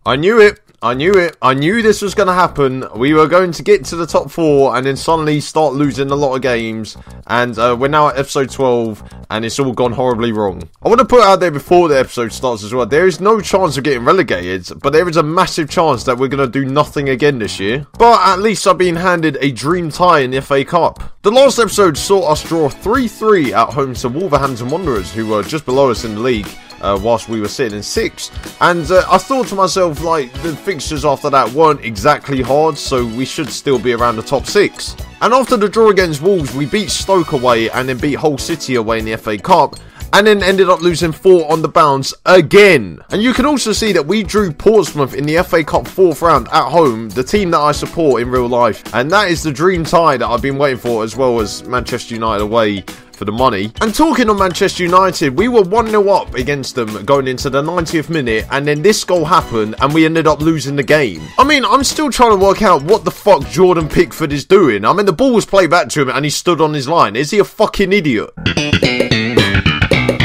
I knew it. I knew this was going to happen. We were going to get to the top 4 and then suddenly start losing a lot of games. And we're now at episode 12 and it's all gone horribly wrong. I want to put it out there before the episode starts as well. There is no chance of getting relegated, but there is a massive chance that we're going to do nothing again this year. But at least I've been handed a dream tie in the FA Cup. The last episode saw us draw 3-3 at home to Wolverhampton Wanderers, who were just below us in the league. Whilst we were sitting in 6th, and I thought to myself, like, the fixtures after that weren't exactly hard, so we should still be around the top 6. And after the draw against Wolves, we beat Stoke away and then beat Hull City away in the FA Cup, and then ended up losing 4 on the bounce again. And you can also see that we drew Portsmouth in the FA Cup 4th round at home, the team that I support in real life, and that is the dream tie that I've been waiting for, as well as Manchester United away for the money. And talking on Manchester United, we were 1-0 up against them going into the 90th minute, and then this goal happened and we ended up losing the game. I mean, I'm still trying to work out what the fuck Jordan Pickford is doing. I mean, the ball was played back to him and he stood on his line. Is he a fucking idiot?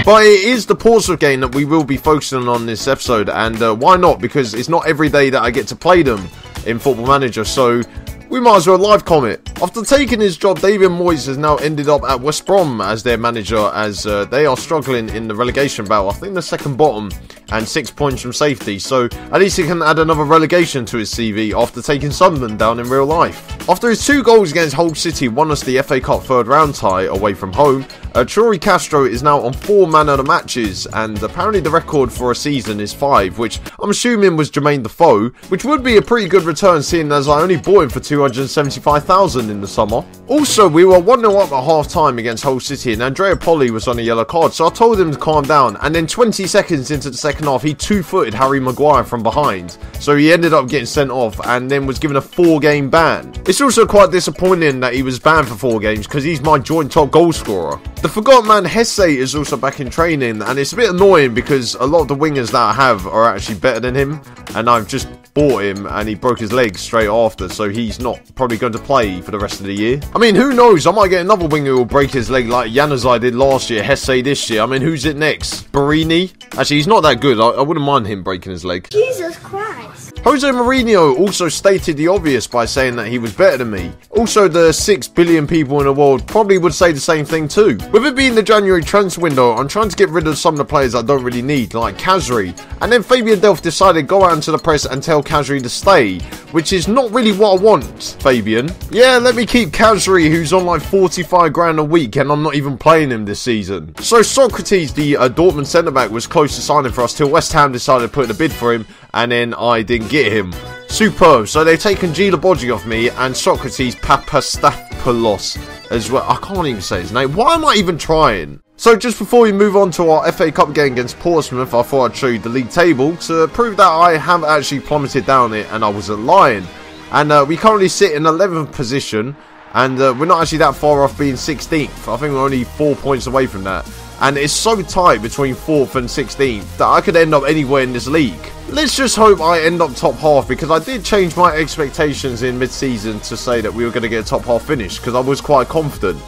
But it is the Portsmouth game that we will be focusing on this episode, and why not? Because it's not every day that I get to play them in Football Manager, so we might as well live comment. After taking his job, David Moyes has now ended up at West Brom as their manager, as they are struggling in the relegation battle. I think the second bottom and 6 points from safety, so at least he can add another relegation to his CV after taking Sunderland down in real life. After his 2 goals against Hull City won us the FA Cup 3rd round tie away from home, Troy Castro is now on 4 man of the matches, and apparently the record for a season is 5, which I'm assuming was Jermaine Defoe, which would be a pretty good return seeing as I only bought him for 275,000 in the summer. Also, we were 1-0 up at half time against Hull City, and Andrea Polly was on a yellow card, so I told him to calm down, and then 20 seconds into the second half he 2-footed Harry Maguire from behind, so he ended up getting sent off and then was given a 4-game ban. It's also quite disappointing that he was banned for 4 games because he's my joint top goal scorer. The forgotten man Hesse is also back in training, and it's a bit annoying because a lot of the wingers that I have are actually better than him, and I've just bought him and he broke his leg straight after, so he's not probably going to play for the rest of the year. I mean, who knows, I might get another winger who will break his leg like Januzaj did last year, Hesse this year. I mean, who's it next? Barini? Actually, he's not that good. I wouldn't mind him breaking his leg. Jesus Christ. Jose Mourinho also stated the obvious by saying that he was better than me. Also, the 6 billion people in the world probably would say the same thing too. With it being the January transfer window, I'm trying to get rid of some of the players I don't really need, like Khazri. And then Fabian Delph decided to go out into the press and tell Khazri to stay, which is not really what I want, Fabian. Yeah, let me keep Khazri, who's on like 45 grand a week, and I'm not even playing him this season. So Socrates, the Dortmund centre-back, was close to signing for us till West Ham decided to put in a bid for him, and then I didn't get him. Superb. So they've taken Gila Bodji off me and Socrates Papastapoulos as well. I can't even say his name. Why am I even trying? So just before we move on to our FA Cup game against Portsmouth, I thought I'd show you the league table to prove that I have actually plummeted down it and I wasn't lying. And we currently sit in 11th position, and we're not actually that far off being 16th. I think we're only 4 points away from that. And it's so tight between 4th and 16th that I could end up anywhere in this league. Let's just hope I end up top half, because I did change my expectations in mid-season to say that we were going to get a top half finish, because I was quite confident.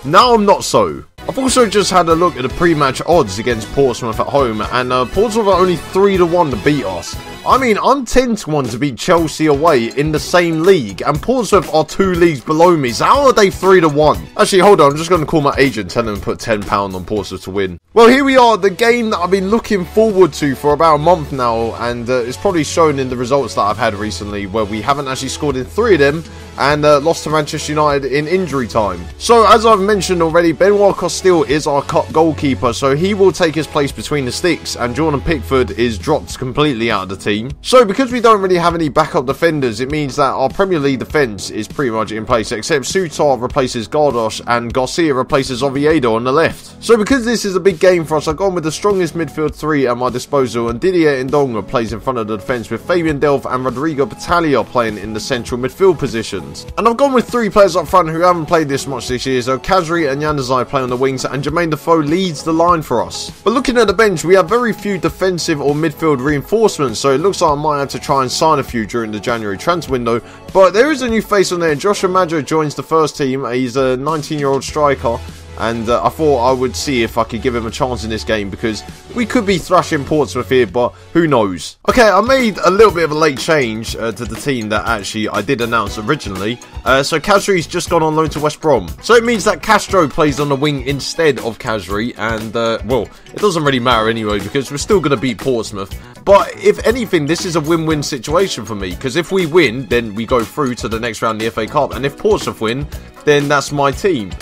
Now I'm not so. I've also just had a look at the pre-match odds against Portsmouth at home, and Portsmouth are only 3-1 to beat us. I mean, I'm 10-1 to beat Chelsea away in the same league, and Portsmouth are 2 leagues below me, so how are they 3-1? Actually, hold on, I'm just going to call my agent, tell him to put £10 on Portsmouth to win. Well, here we are, the game that I've been looking forward to for about a month now, and it's probably shown in the results that I've had recently, where we haven't actually scored in 3 of them, and lost to Manchester United in injury time. So, as I've mentioned already, Benoit Costil is our cup goalkeeper, so he will take his place between the sticks, and Jordan Pickford is dropped completely out of the team. So, because we don't really have any backup defenders, it means that our Premier League defence is pretty much in place, except Sutar replaces Gardosh, and Garcia replaces Oviedo on the left. So, because this is a big game for us, I've gone with the strongest midfield 3 at my disposal, and Didier Ndonga plays in front of the defence, with Fabian Delph and Rodrigo Battaglia playing in the central midfield positions. And I've gone with 3 players up front who haven't played this much this year, so Khazri and Januzaj play on the wings, and Jermaine Defoe leads the line for us. But looking at the bench, we have very few defensive or midfield reinforcements, so it looks like I might have to try and sign a few during the January transfer window. But there is a new face on there. Joshua Maggio joins the first team. He's a 19-year-old striker, And I thought I would see if I could give him a chance in this game, because we could be thrashing Portsmouth here, but who knows. Okay, I made a little bit of a late change to the team that actually I did announce originally. So Khazri's just gone on loan to West Brom. So it means that Castro plays on the wing instead of Khazri. And, well, it doesn't really matter anyway, because we're still going to beat Portsmouth. But if anything, this is a win-win situation for me, because if we win, then we go through to the next round of the FA Cup. And if Portsmouth win, then that's my team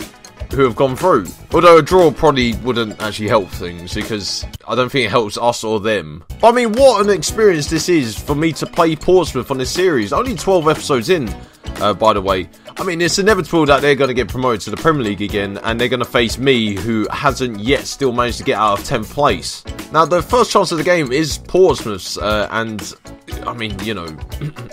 who have gone through. Although a draw probably wouldn't actually help things, because I don't think it helps us or them. I mean, what an experience this is for me to play Portsmouth on this series. Only 12 episodes in, by the way. I mean, it's inevitable that they're going to get promoted to the Premier League again, and they're going to face me, who hasn't yet still managed to get out of 10th place. Now, the first chance of the game is Portsmouth's, and I mean, you know,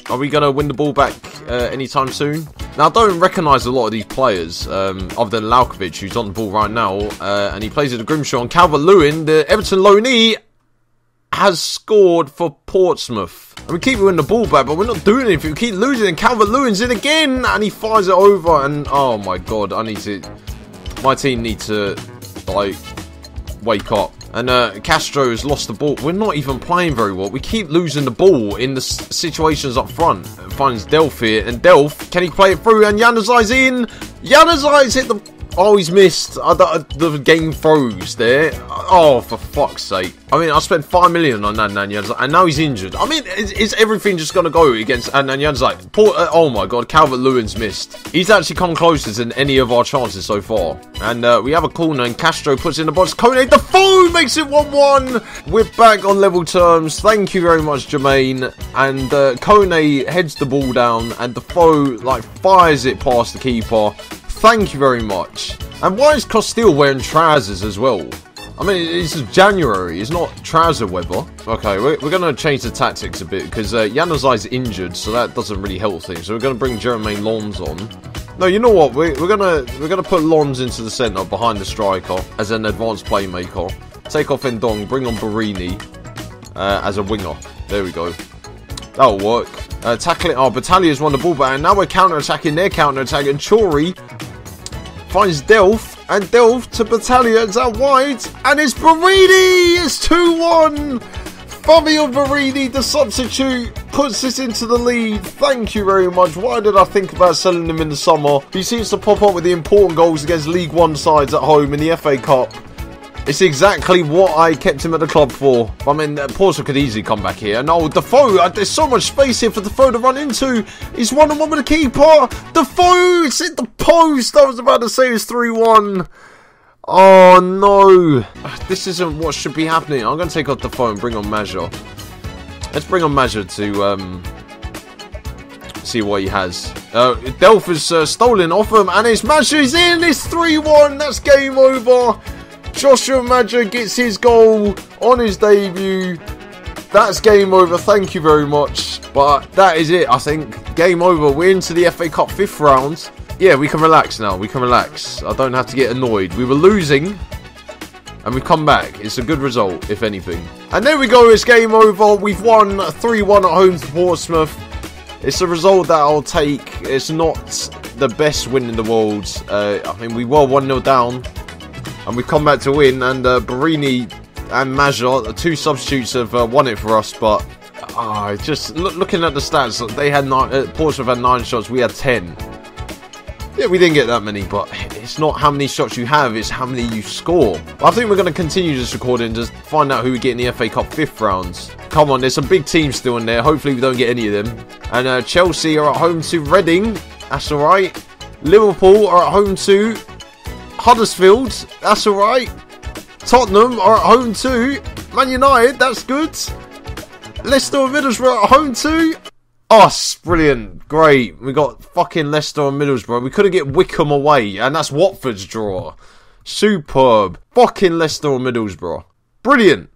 are we going to win the ball back anytime soon? Now, I don't recognise a lot of these players, other than Laukovic, who's on the ball right now, and he plays at the Grimshaw. And Calvert-Lewin, the Everton loanee, has scored for Portsmouth. And we keep winning the ball back, but we're not doing anything. We keep losing, and Calvert-Lewin's in again, and he fires it over, and oh my god, my team need to, like, wake up. And Castro has lost the ball. We're not even playing very well. We keep losing the ball in the situations up front. Finds Delph here, and Delph, can he play it through? And Januzaj's in. Januzaj's hit the... Oh, he's missed. The game froze there. Oh, for fuck's sake. I mean, I spent 5 million on Adnan Januzaj, and now he's injured. I mean, is everything just going to go against Adnan Januzaj? Oh my god, Calvert-Lewin's missed. He's actually come closer than any of our chances so far. And we have a corner, and Castro puts in the box. Kone Defoe makes it 1-1. We're back on level terms. Thank you very much, Jermaine. And Kone heads the ball down, and Defoe, like, fires it past the keeper. Thank you very much. And why is Costille wearing trousers as well? I mean, it's January. It's not trouser weather. Okay, we're going to change the tactics a bit, because Januzaj's injured, so that doesn't really help things. So we're going to bring Jermaine Lons on. No, you know what? We're gonna put Lons into the centre behind the striker as an advanced playmaker. Take off Ndong, bring on Barini as a winger. There we go. That'll work. Tackling. Oh, Batalia's won the ball back, and now we're counter-attacking. They're counter-attacking. Chori finds Delph, and Delph to Battaglia. It's out wide, and it's Barini. It's 2-1. Fabio Barini, the substitute, puts us into the lead. Thank you very much. Why did I think about selling him in the summer? He seems to pop up with the important goals against League One sides at home in the FA Cup. It's exactly what I kept him at the club for. I mean, Portsmouth could easily come back here. And oh, Defoe, there's so much space here for Defoe to run into. He's 1-on-1 with the keeper. Defoe, it's hit the post. I was about to say it's 3-1. Oh no. This isn't what should be happening. I'm going to take off Defoe and bring on Major. Let's bring on Major to see what he has. Delph is stolen off him, and it's Major's in. It's 3-1. That's game over. Joshua Major gets his goal on his debut. That's game over. Thank you very much. But that is it, I think. Game over. We're into the FA Cup 5th round. Yeah, we can relax now. We can relax. I don't have to get annoyed. We were losing, and we've come back. It's a good result, if anything. And there we go. It's game over. We've won 3-1 at home to Portsmouth. It's a result that I'll take. It's not the best win in the world. I mean, we were 1-0 down, and we've come back to win. And Barini and Major, the two substitutes, have won it for us. But just looking at the stats, they had Portsmouth had 9 shots. We had 10. Yeah, we didn't get that many, but it's not how many shots you have, it's how many you score. I think we're going to continue this recording to find out who we get in the FA Cup 5th rounds. Come on, there's some big teams still in there. Hopefully we don't get any of them. And Chelsea are at home to Reading. That's alright. Liverpool are at home to Huddersfield. That's alright. Tottenham are at home to Man United. That's good. Leicester and Middlesbrough are at home to us. Brilliant. Great. We got fucking Leicester and Middlesbrough. We couldn't get Wickham away, and that's Watford's draw. Superb. Fucking Leicester and Middlesbrough. Brilliant.